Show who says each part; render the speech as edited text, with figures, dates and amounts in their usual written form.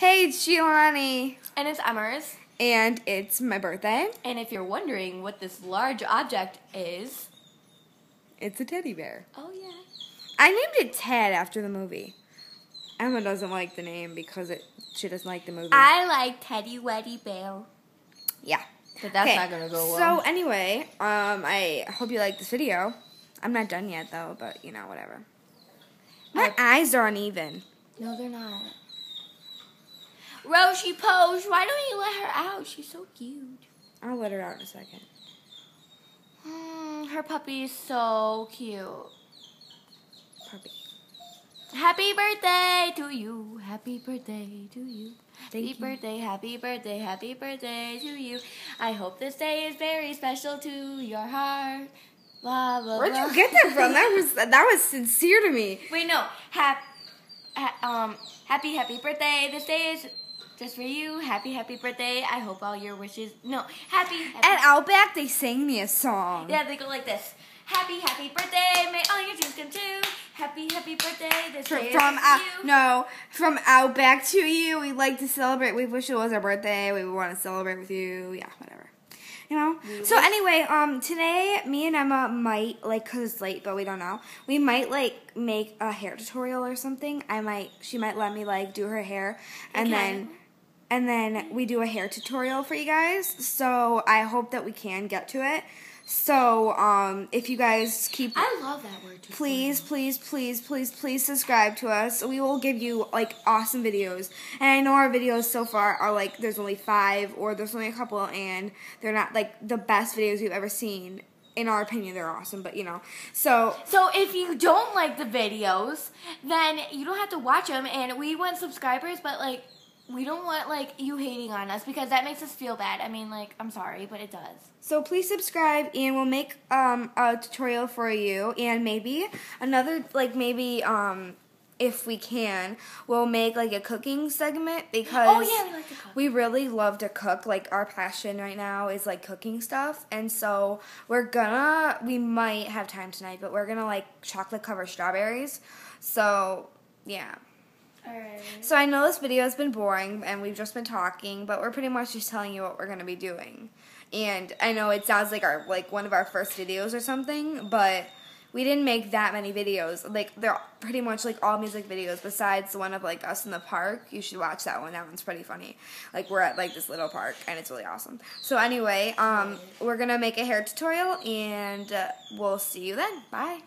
Speaker 1: Hey, it's Giovanni.
Speaker 2: And it's Emers.
Speaker 1: And it's my birthday.
Speaker 2: And if you're wondering what this large object is...
Speaker 1: It's a teddy bear.
Speaker 2: Oh, yeah.
Speaker 1: I named it Ted after the movie. Emma doesn't like the name because she doesn't like the movie.
Speaker 2: I like Teddy Weddy Bear.
Speaker 1: Yeah.
Speaker 2: But that's not going to go well.
Speaker 1: So, anyway, I hope you like this video. I'm not done yet, though, but, whatever. My eyes are uneven.
Speaker 2: No, they're not. Roshi Pose, why don't you let her out? She's so cute.
Speaker 1: I'll let her out in a second.
Speaker 2: Her puppy is so cute.
Speaker 1: Puppy.
Speaker 2: Happy birthday to you. Happy birthday to you.
Speaker 1: Thank
Speaker 2: Happy birthday, happy birthday, happy birthday to you. I hope this day is very special to your heart. Blah, blah,
Speaker 1: Where'd
Speaker 2: blah.
Speaker 1: you get that from? That was sincere to me.
Speaker 2: Wait, no. Happy birthday. This day is just for you. Happy birthday. I hope all your wishes. No, happy.
Speaker 1: At Outback, they sang me a song.
Speaker 2: Yeah, they go like this. Happy birthday. May all your dreams come true. Happy birthday. This day is for you.
Speaker 1: No, from Outback to you. We like to celebrate. We wish it was our birthday. We want to celebrate with you. Yeah, whatever. So anyway, today me and Emma might, cause it's late, but we don't know. We might make a hair tutorial or something. She might let me do her hair, and then we do a hair tutorial for you guys. So I hope that we can get to it. So if you guys
Speaker 2: I love that word.
Speaker 1: Please subscribe to us. We will give you awesome videos. And I know our videos so far are there's only 5 or there's only a couple, and they're not the best videos we've ever seen. In our opinion, they're awesome, but So
Speaker 2: if you don't like the videos, then you don't have to watch them. And we want subscribers, but we don't want you hating on us because that makes us feel bad. I mean, I'm sorry, but it does.
Speaker 1: So please subscribe, and we'll make a tutorial for you, and maybe another if we can, we'll make a cooking segment because
Speaker 2: we like to cook.
Speaker 1: We really love to cook. Our passion right now is cooking stuff, and so we might have time tonight, but we're gonna chocolate covered strawberries. So yeah.
Speaker 2: Alright.
Speaker 1: So I know this video has been boring and we've just been talking, but we're pretty much just telling you what we're going to be doing. And I know it sounds like one of our first videos or something, but we didn't make that many videos. They're pretty much all music videos besides the one of us in the park. You should watch that one. That one's pretty funny. We're at this little park and it's really awesome. So anyway, we're going to make a hair tutorial and we'll see you then. Bye.